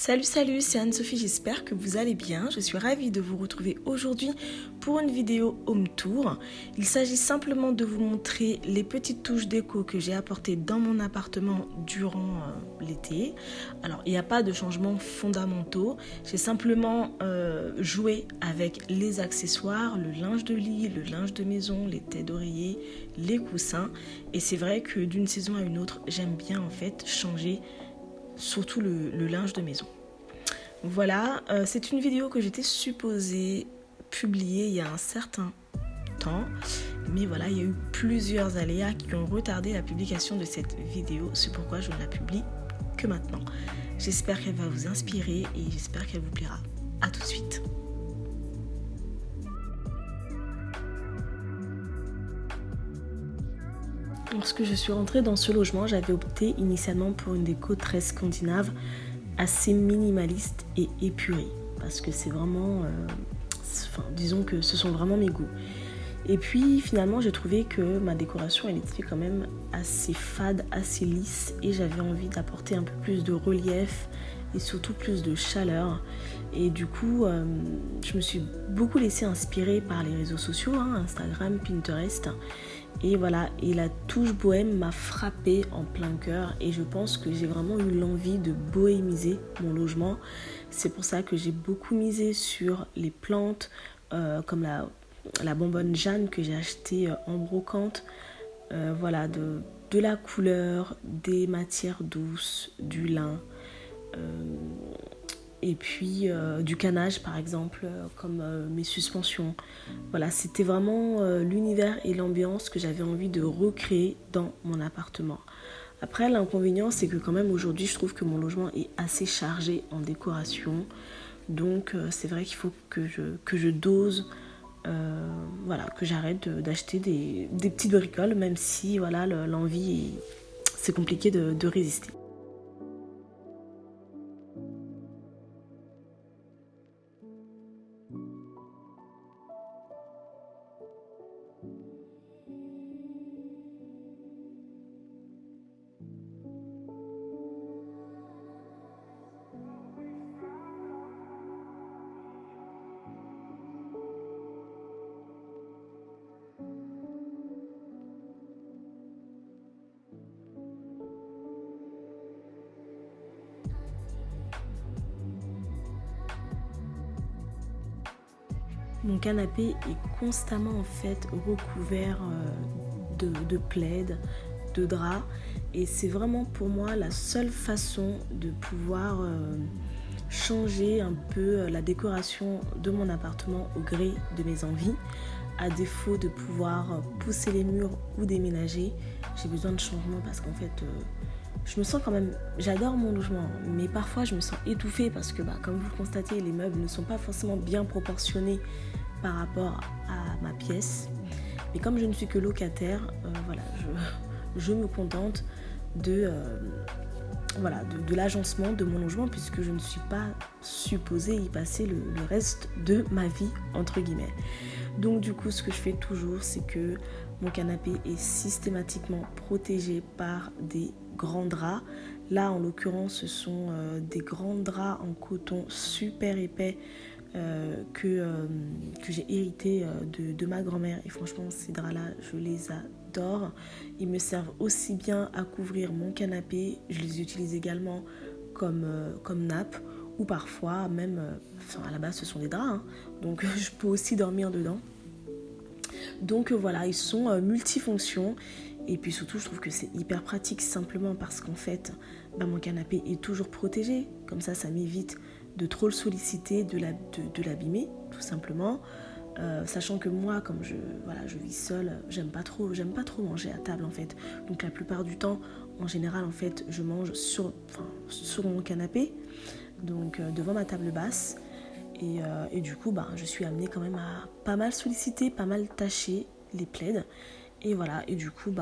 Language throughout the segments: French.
Salut, c'est Anne-Sophie, j'espère que vous allez bien. Je suis ravie de vous retrouver aujourd'hui pour une vidéo home tour. Il s'agit simplement de vous montrer les petites touches déco que j'ai apportées dans mon appartement durant l'été. Alors, il n'y a pas de changements fondamentaux. J'ai simplement joué avec les accessoires, le linge de lit, le linge de maison, les têtes d'oreiller, les coussins. Et c'est vrai que d'une saison à une autre, j'aime bien en fait changer surtout le linge de maison. Voilà, c'est une vidéo que j'étais supposée publier il y a un certain temps, mais voilà, il y a eu plusieurs aléas qui ont retardé la publication de cette vidéo, c'est pourquoi je ne la publie que maintenant. J'espère qu'elle va vous inspirer et j'espère qu'elle vous plaira. A tout de suite. Lorsque je suis rentrée dans ce logement, j'avais opté initialement pour une déco très scandinave, assez minimaliste et épurée, parce que c'est vraiment, disons que ce sont vraiment mes goûts. Et puis finalement, j'ai trouvé que ma décoration, elle était quand même assez fade, assez lisse, et j'avais envie d'apporter un peu plus de relief et surtout plus de chaleur. Et du coup, je me suis beaucoup laissée inspirer par les réseaux sociaux, Instagram, Pinterest. Et voilà, et la touche bohème m'a frappée en plein cœur et je pense que j'ai vraiment eu l'envie de bohémiser mon logement. C'est pour ça que j'ai beaucoup misé sur les plantes, comme la bonbonne Jeanne que j'ai achetée en brocante. Voilà, de la couleur, des matières douces, du lin. Et puis du canage par exemple, comme mes suspensions. Voilà, c'était vraiment l'univers et l'ambiance que j'avais envie de recréer dans mon appartement. Après, l'inconvénient, c'est que quand même aujourd'hui, je trouve que mon logement est assez chargé en décoration. Donc c'est vrai qu'il faut que je dose, voilà, que j'arrête d'acheter des petites bricoles, même si voilà, l'envie, c'est compliqué de résister. Mon canapé est constamment en fait recouvert de plaids, de draps, et c'est vraiment pour moi la seule façon de pouvoir changer un peu la décoration de mon appartement au gré de mes envies. À défaut de pouvoir pousser les murs ou déménager, j'ai besoin de changement parce qu'en fait je me sens quand même, j'adore mon logement, mais parfois je me sens étouffée parce que comme vous le constatez, les meubles ne sont pas forcément bien proportionnés par rapport à ma pièce. Mais comme je ne suis que locataire, voilà, je me contente de l'agencement de mon logement puisque je ne suis pas supposée y passer le reste de ma vie, entre guillemets. Donc du coup, ce que je fais toujours, c'est que mon canapé est systématiquement protégé par des grands draps. Là, en l'occurrence, ce sont des grands draps en coton super épais que j'ai hérité de ma grand-mère. Et franchement, ces draps-là, je les adore. Ils me servent aussi bien à couvrir mon canapé. Je les utilise également comme nappe. Ou parfois, même, à la base, ce sont des draps. Donc, je peux aussi dormir dedans. Donc voilà, ils sont multifonctions. Et puis surtout, je trouve que c'est hyper pratique simplement parce qu'en fait, mon canapé est toujours protégé. Comme ça m'évite de trop le solliciter, de l'abîmer, tout simplement. Sachant que moi, comme je vis seule, j'aime pas trop manger à table en fait. Donc la plupart du temps, en général, en fait, je mange sur mon canapé, donc devant ma table basse. Et du coup, je suis amenée quand même à pas mal solliciter, pas mal tâcher les plaids. Et voilà, et du coup,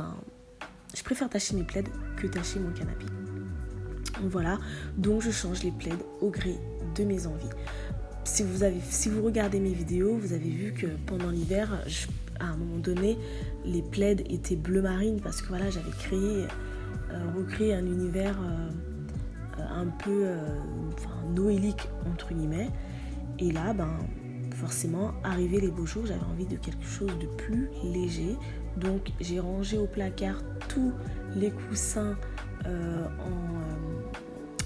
je préfère tâcher mes plaids que tâcher mon canapé. Voilà, donc je change les plaids au gré de mes envies. Si vous regardez mes vidéos, vous avez vu que pendant l'hiver, à un moment donné, les plaids étaient bleu marine parce que voilà, j'avais recréé un univers un peu noélique entre guillemets. Et là, forcément, arrivé les beaux jours, j'avais envie de quelque chose de plus léger. Donc j'ai rangé au placard tous les coussins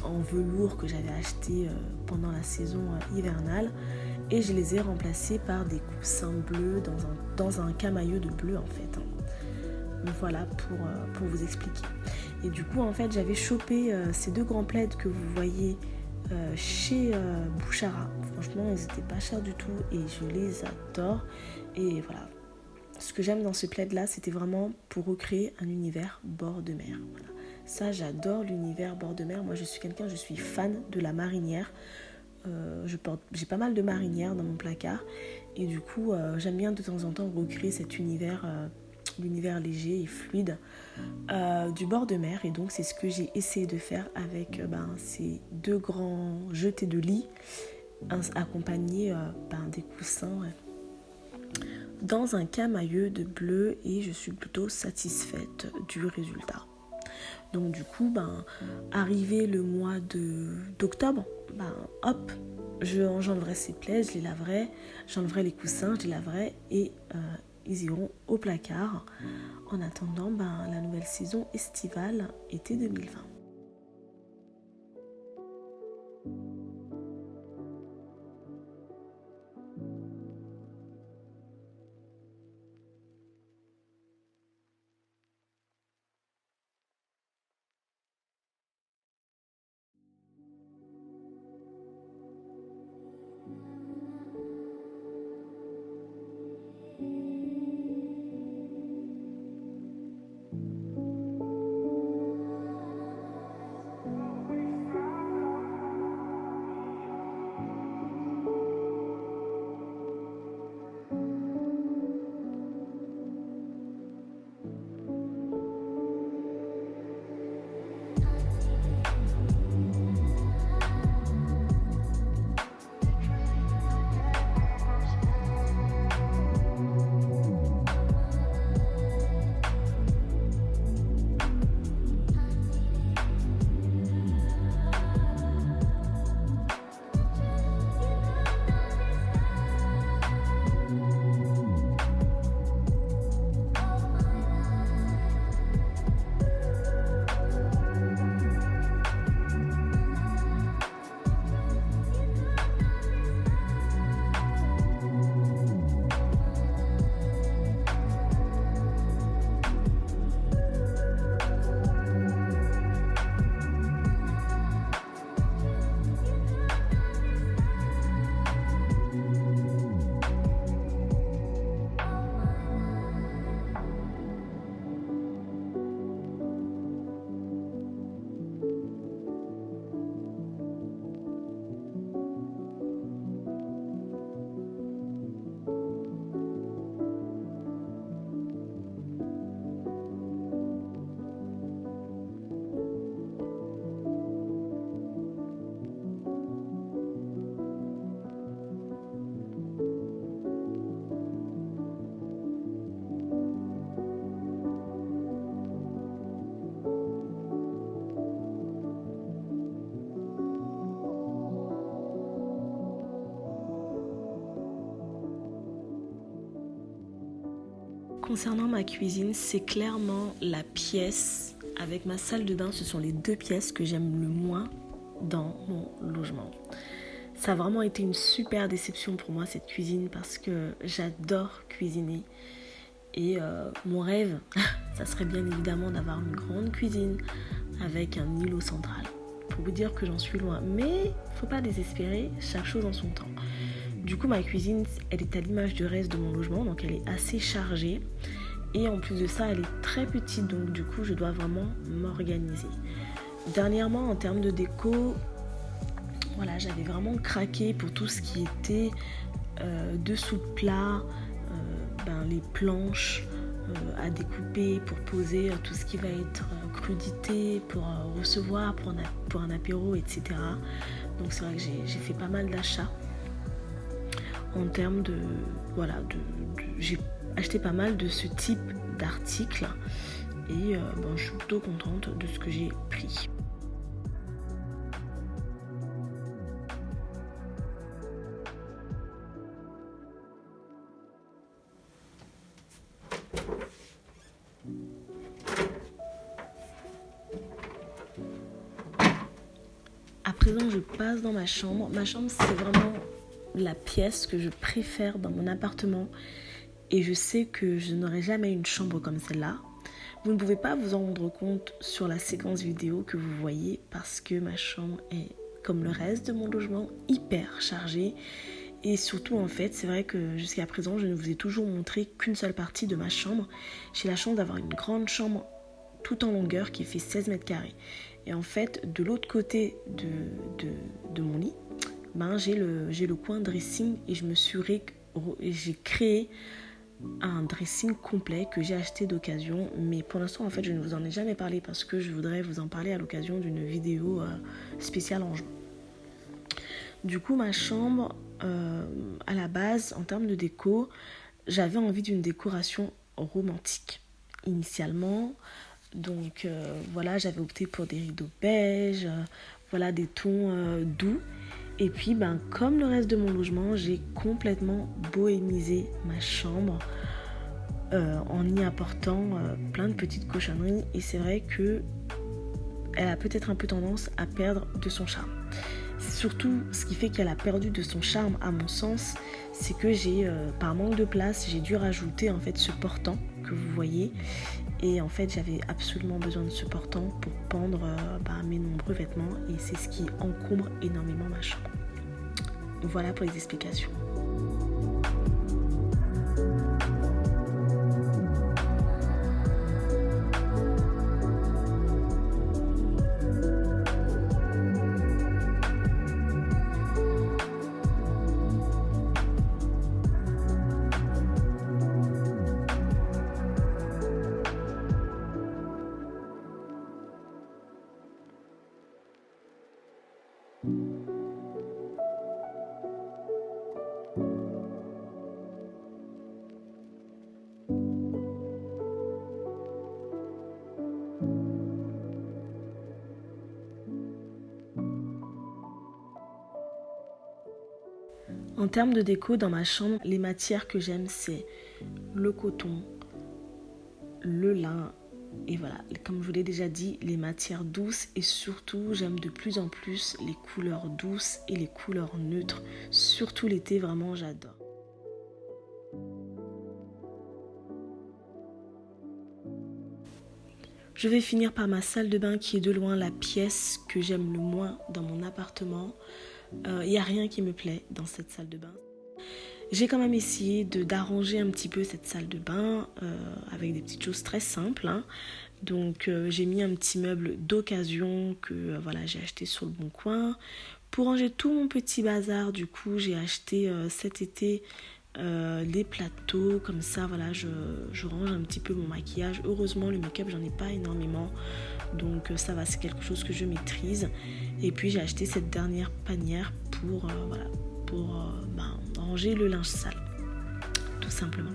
en velours que j'avais acheté pendant la saison hivernale. Et je les ai remplacés par des coussins bleus dans un camailleux de bleu en fait. Donc voilà pour vous expliquer. Et du coup en fait j'avais chopé ces 2 grands plaids que vous voyez chez Bouchara. Franchement ils n'étaient pas chers du tout et je les adore. Et voilà, ce que j'aime dans ce plaid là, c'était vraiment pour recréer un univers bord de mer. Voilà. Ça, j'adore l'univers bord de mer. Moi je suis fan de la marinière. J'ai pas mal de marinières dans mon placard et du coup j'aime bien de temps en temps recréer cet univers, l'univers léger et fluide du bord de mer. Et donc c'est ce que j'ai essayé de faire avec ces 2 grands jetés de lit accompagnés des coussins dans un camailleux de bleu, et je suis plutôt satisfaite du résultat. Donc du coup, arrivé le mois d'octobre, hop, j'enlèverai ces plaids, je les laverai, j'enlèverai les coussins, je les laverai et ils iront au placard en attendant la nouvelle saison estivale été 2020. Concernant ma cuisine, c'est clairement la pièce avec ma salle de bain. Ce sont les 2 pièces que j'aime le moins dans mon logement. Ça a vraiment été une super déception pour moi cette cuisine parce que j'adore cuisiner. Et mon rêve, ça serait bien évidemment d'avoir une grande cuisine avec un îlot central. Pour vous dire que j'en suis loin, mais faut pas désespérer, chaque chose en son temps. Du coup, ma cuisine, elle est à l'image du reste de mon logement, donc elle est assez chargée. Et en plus de ça, elle est très petite, donc du coup, je dois vraiment m'organiser. Dernièrement, en termes de déco, voilà, j'avais vraiment craqué pour tout ce qui était dessous de plat, les planches à découper pour poser tout ce qui va être crudité, pour recevoir, pour un apéro, etc. Donc c'est vrai que j'ai fait pas mal d'achats. En termes j'ai acheté pas mal de ce type d'articles et je suis plutôt contente de ce que j'ai pris. présent, je passe dans ma chambre. Ma chambre, c'est vraiment la pièce que je préfère dans mon appartement. Et je sais que je n'aurai jamais une chambre comme celle-là. Vous ne pouvez pas vous en rendre compte sur la séquence vidéo que vous voyez parce que ma chambre est, comme le reste de mon logement, hyper chargée. Et surtout, en fait, c'est vrai que jusqu'à présent, je ne vous ai toujours montré qu'une seule partie de ma chambre. J'ai la chance d'avoir une grande chambre tout en longueur qui fait 16 mètres carrés. Et en fait, de l'autre côté de mon lit, j'ai le coin dressing et j'ai créé un dressing complet que j'ai acheté d'occasion, mais pour l'instant en fait je ne vous en ai jamais parlé parce que je voudrais vous en parler à l'occasion d'une vidéo spéciale rangement. Du coup ma chambre à la base en termes de déco, j'avais envie d'une décoration romantique initialement, donc voilà, j'avais opté pour des rideaux beige, voilà, des tons doux. Et puis, comme le reste de mon logement, j'ai complètement bohémisé ma chambre en y apportant plein de petites cochonneries. Et c'est vrai que elle a peut-être un peu tendance à perdre de son charme. Surtout, ce qui fait qu'elle a perdu de son charme, à mon sens, c'est que par manque de place, j'ai dû rajouter en fait ce portant que vous voyez. Et en fait, j'avais absolument besoin de ce portant pour pendre mes nombreux vêtements. Et c'est ce qui encombre énormément ma chambre. Voilà pour les explications. En termes de déco, dans ma chambre, les matières que j'aime, c'est le coton, le lin et voilà, comme je vous l'ai déjà dit, les matières douces et surtout, j'aime de plus en plus les couleurs douces et les couleurs neutres. Surtout l'été, vraiment, j'adore. Je vais finir par ma salle de bain qui est de loin la pièce que j'aime le moins dans mon appartement. Il n'y a rien qui me plaît dans cette salle de bain. J'ai quand même essayé d'arranger un petit peu cette salle de bain avec des petites choses très simples. Donc j'ai mis un petit meuble d'occasion que j'ai acheté sur le Bon Coin. Pour ranger tout mon petit bazar, du coup j'ai acheté cet été des plateaux comme ça, je range un petit peu mon maquillage. Heureusement le make-up j'en ai pas énormément, donc ça va, c'est quelque chose que je maîtrise. Et puis j'ai acheté cette dernière panière pour ranger le linge sale, tout simplement.